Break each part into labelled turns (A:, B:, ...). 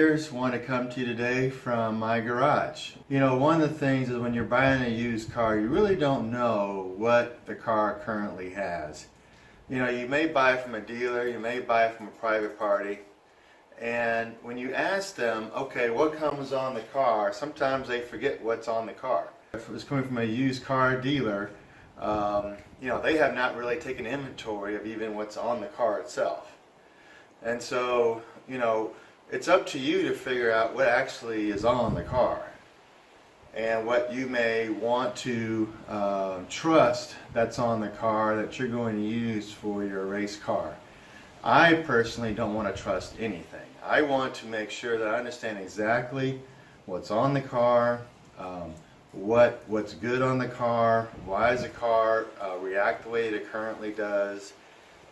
A: buyers want to come to you today from my garage. You know, one of the things is when you're buying a used car, you really don't know what the car currently has. You know, you may buy it from a dealer, you may buy it from a private party, and when you ask them, okay, what comes on the car, sometimes they forget what's on the car. If it was coming from a used car dealer, you know, they have not really taken inventory of even what's on the car itself. And so, you know, it's up to you to figure out what actually is on the car and what you may want to trust that's on the car that you're going to use for your race car. I personally don't want to trust anything. I want to make sure that I understand exactly what's on the car, what's good on the car, why does the car react the way it currently does.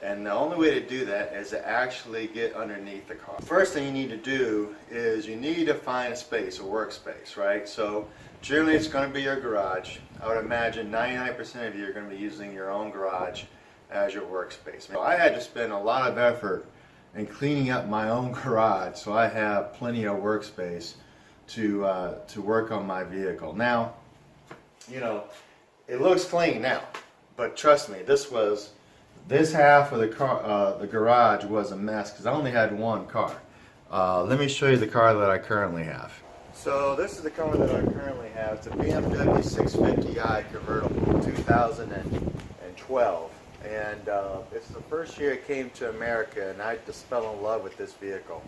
A: And the only way to do that is to actually get underneath the car. First thing you need to do is you need to find a space, a workspace, right? So generally it's going to be your garage. I would imagine 99% of you are going to be using your own garage as your workspace. So I had to spend a lot of effort in cleaning up my own garage so I have plenty of workspace to work on my vehicle. Now, you know, it looks clean now, but trust me, this half of the car, the garage was a mess because I only had one car. Let me show you the car that I currently have. So this is the car that I currently have. It's a BMW 650i convertible, 2012. And it's the first year it came to America, and I just fell in love with this vehicle.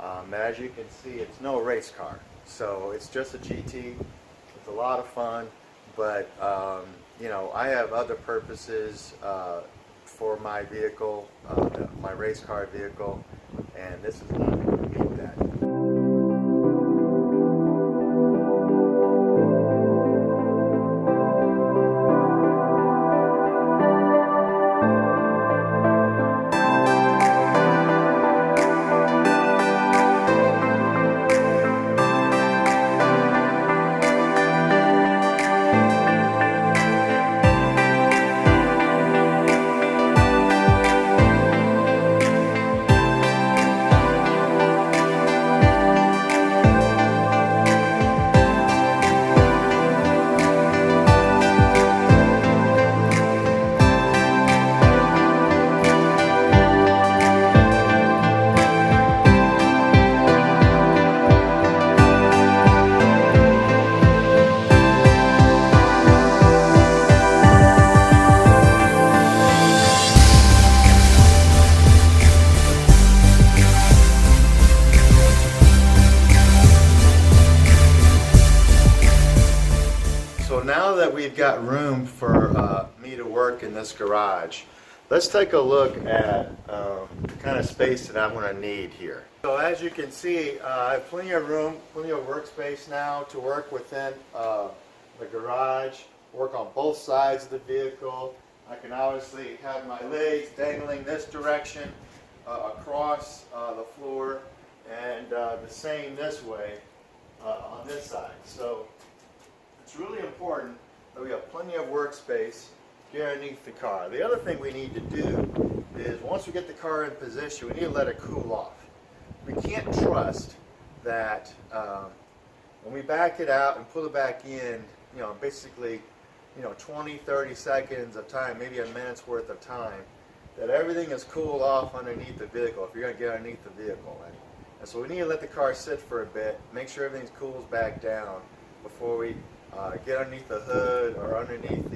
A: As you can see, it's no race car. So it's just a GT. It's a lot of fun, but you know, I have other purposes for my vehicle, my race car vehicle, and this is not going to meet that. So now that we've got room for me to work in this garage, let's take a look at the kind of space that I'm going to need here. So as you can see, I have plenty of room, plenty of workspace now to work within the garage, work on both sides of the vehicle. I can obviously have my legs dangling this direction across the floor, and the same this way on this side. So it's really important that we have plenty of workspace underneath the car. The other thing we need to do is once we get the car in position, we need to let it cool off. We can't trust that when we back it out and pull it back in, you know, basically, you know, 20-30 seconds of time, maybe a minute's worth of time, that everything is cooled off underneath the vehicle if you're going to get underneath the vehicle. And so we need to let the car sit for a bit, make sure everything cools back down before we get underneath the hood or underneath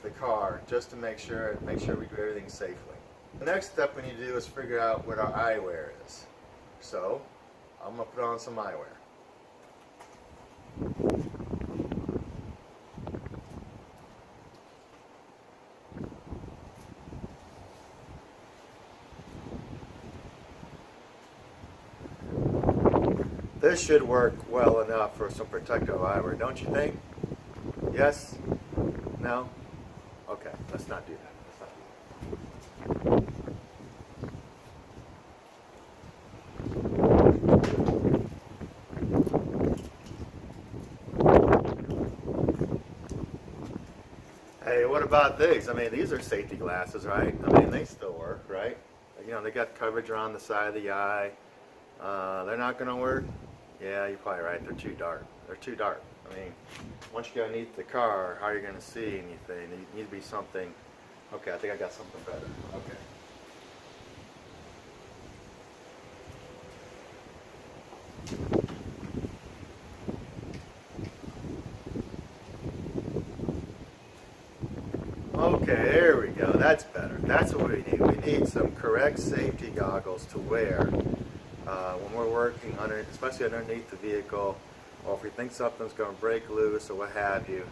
A: the car, just to make sure we do everything safely. The next step we need to do is figure out what our eyewear is. So I'm going to put on some eyewear. This should work well enough for some protective eyewear, don't you think? Yes? No? Okay, let's not do that. Hey, what about these? I mean, these are safety glasses, right? I mean, they still work, right? You know, they got coverage around the side of the eye. They're not going to work? Yeah, you're probably right. They're too dark. They're too dark. I mean, once you go underneath the car, how are you going to see anything? There needs to be something. Okay, I think I got something better. Okay. Okay, there we go. That's better. That's what we need. We need some correct safety goggles to wear when we're working under, especially underneath the vehicle, or if we think something's going to break loose or what have you.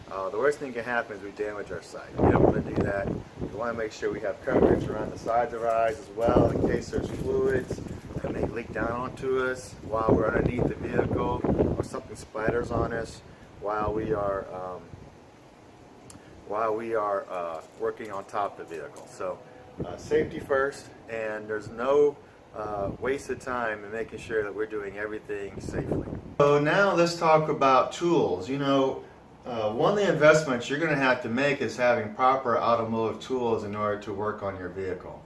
A: The worst thing that can happen is we damage our sight. We don't want to do that. We want to make sure we have coverage around the sides of our eyes as well, in case there's fluids that may leak down onto us while we're underneath the vehicle, or something splatters on us while we are working on top of the vehicle. So safety first, and there's no wasted time in making sure that we're doing everything safely. So now let's talk about tools. You know, one of the investments you're going to have to make is having proper automotive tools in order to work on your vehicle.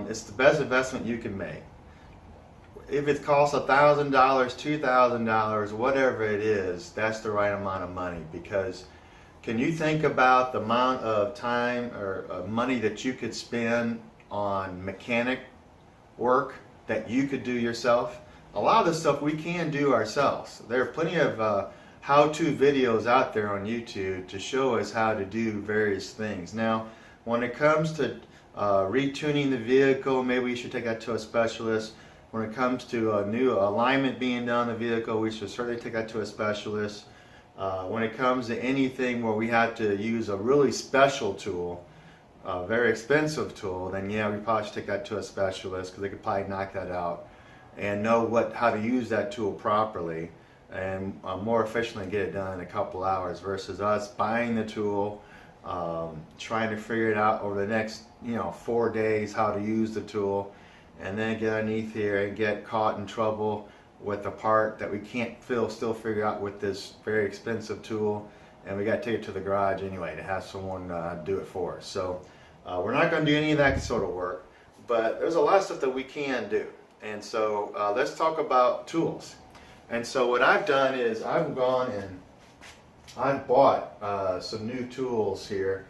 A: It's the best investment you can make. If it costs $1,000, $2,000, whatever it is, that's the right amount of money, because can you think about the amount of time or money that you could spend on mechanic work that you could do yourself? A lot of the stuff we can do ourselves. There are plenty of how-to videos out there on YouTube to show us how to do various things. Now, when it comes to retuning the vehicle, maybe we should take that to a specialist. When it comes to a new alignment being done on the vehicle, we should certainly take that to a specialist. When it comes to anything where we have to use a really special tool, a very expensive tool, then yeah, we probably should take that to a specialist, because they could probably knock that out and know how to use that tool properly and more efficiently get it done in a couple hours, versus us buying the tool, trying to figure it out over the next 4 days how to use the tool, and then get underneath here and get caught in trouble with a part that we can't still figure out with this very expensive tool, and we got to take it to the garage anyway to have someone do it for us. So we're not going to do any of that sort of work, but there's a lot of stuff that we can do. And so let's talk about tools. And so what I've done is I've gone and I've bought some new tools here,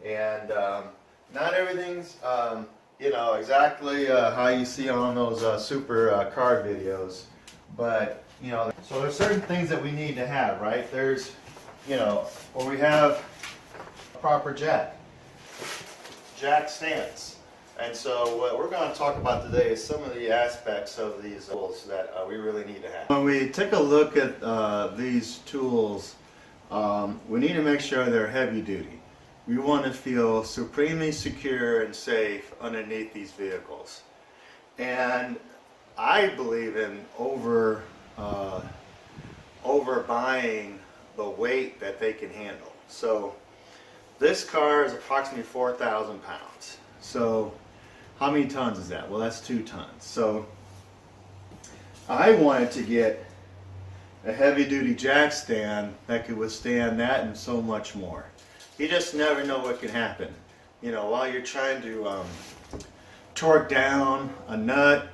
A: and not everything's exactly how you see on those super car videos. But, so there's certain things that we need to have, right? There's, where we have a proper jack stance. And so what we're going to talk about today is some of the aspects of these tools that we really need to have. When we take a look at these tools, we need to make sure they're heavy duty. We want to feel supremely secure and safe underneath these vehicles. And I believe in overbuying the weight that they can handle. So this car is approximately 4,000 pounds. So how many tons is that? Well, that's 2 tons. So I wanted to get a heavy duty jack stand that could withstand that and so much more. You just never know what can happen. While you're trying to torque down a nut,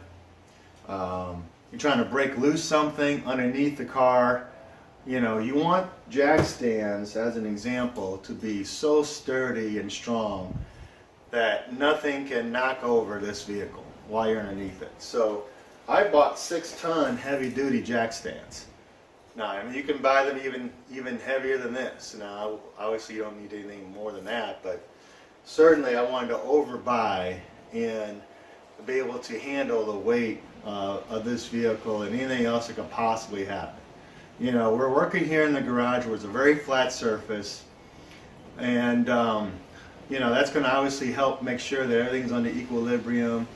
A: you're trying to break loose something underneath the car. You want jack stands, as an example, to be so sturdy and strong that nothing can knock over this vehicle while you're underneath it. So I bought 6-ton heavy-duty jack stands. Now, I mean, you can buy them even heavier than this. Now, obviously you don't need anything more than that, but certainly I wanted to overbuy and be able to handle the weight of this vehicle and anything else that could possibly happen. We're working here in the garage where it's a very flat surface, and that's going to obviously help make sure that everything's under equilibrium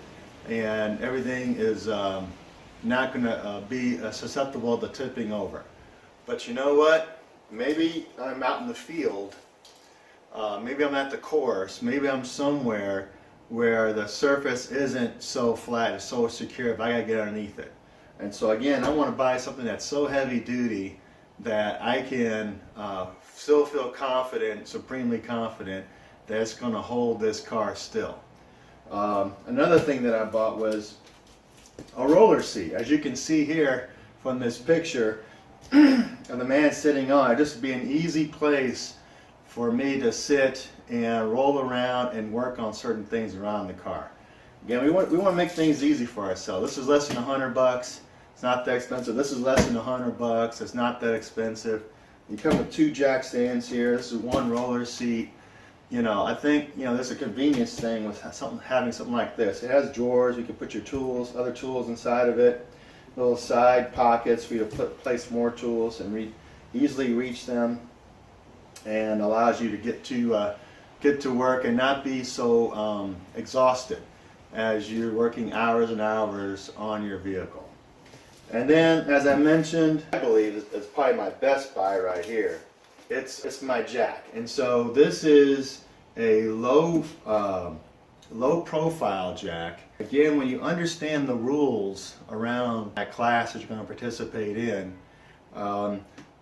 A: and everything is not going to be susceptible to tipping over. But you know what? Maybe I'm out in the field, maybe I'm at the course, maybe I'm somewhere where the surface isn't so flat and so secure, but I gotta get underneath it. And so again, I want to buy something that's so heavy duty that I can still feel confident, supremely confident, that it's going to hold this car still. Another thing that I bought was a roller seat. As you can see here from this picture of the man sitting on it, this would be an easy place for me to sit and roll around and work on certain things around the car. Again, we want to make things easy for ourselves. This is less than $100. It's not that expensive. This is less than $100. It's not that expensive. You come with 2 jack stands here. This is 1 roller seat. You know, I think, you know, there's a convenience thing with having something like this. It has drawers. You can put your tools, other tools inside of it. Little side pockets for you to place more tools and easily reach them, and allows you to get to work and not be so exhausted as you're working hours and hours on your vehicle. And then, as I mentioned, I believe it's probably my best buy right here. It's my jack, and so this is a low profile jack. Again, when you understand the rules around that class that you're going to participate in,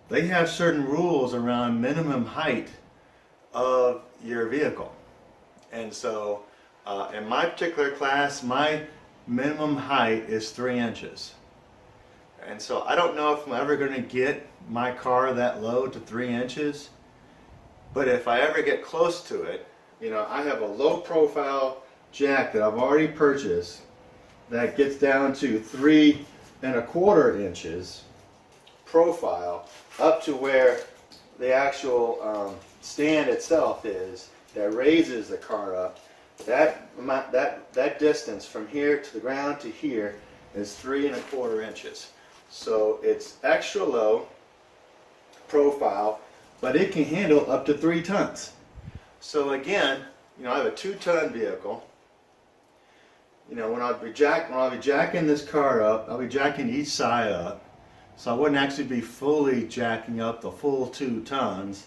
A: they have certain rules around minimum height of your vehicle. And so in my particular class, my minimum height is 3 inches. And so I don't know if I'm ever going to get my car that low to 3 inches, but if I ever get close to it, you know, I have a low profile jack that I've already purchased that gets down to 3 1/4 inches profile, up to where the actual stand itself is, that raises the car up. That distance from here to the ground to here is 3 1/4 inches. So it's extra low profile, but it can handle up to 3 tons. So again, you know, I have a 2-ton vehicle. You know, when I'll be jacking this car up, I'll be jacking each side up. So I wouldn't actually be fully jacking up the full 2 tons.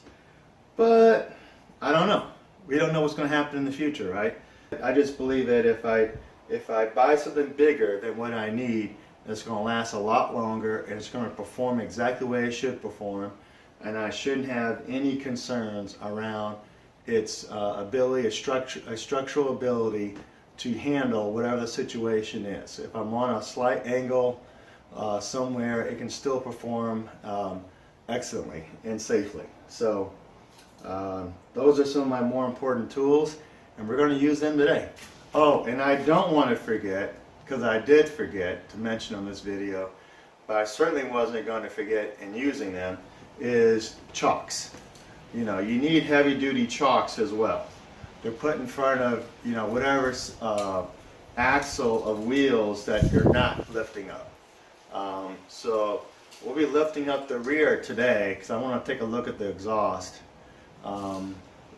A: But I don't know. We don't know what's going to happen in the future, right? I just believe that if I buy something bigger than what I need, it's going to last a lot longer, and it's going to perform exactly the way it should perform, and I shouldn't have any concerns around its ability, a structural ability to handle whatever the situation is. If I'm on a slight angle somewhere, it can still perform excellently and safely. So those are some of my more important tools, and we're going to use them today. Oh, and I don't want to forget, because I did forget to mention on this video, but I certainly wasn't going to forget in using them, is chocks. You know, you need heavy duty chocks as well. They're put in front of, you know, whatever axle of wheels that you're not lifting up. So we'll be lifting up the rear today because I want to take a look at the exhaust.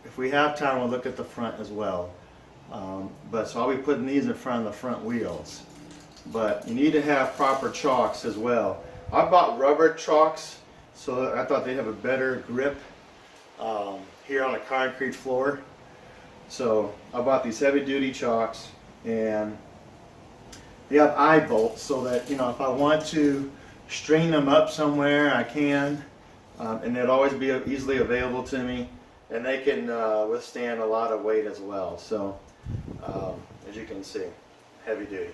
A: If we have time, we'll look at the front as well. So I'll be putting these in front of the front wheels. But you need to have proper chocks as well. I bought rubber chocks, so I thought they'd have a better grip here on a concrete floor. So I bought these heavy duty chocks, and they have eye bolts so that, you know, if I want to string them up somewhere, I can, and they'll always be easily available to me, and they can withstand a lot of weight as well. So as you can see, heavy duty.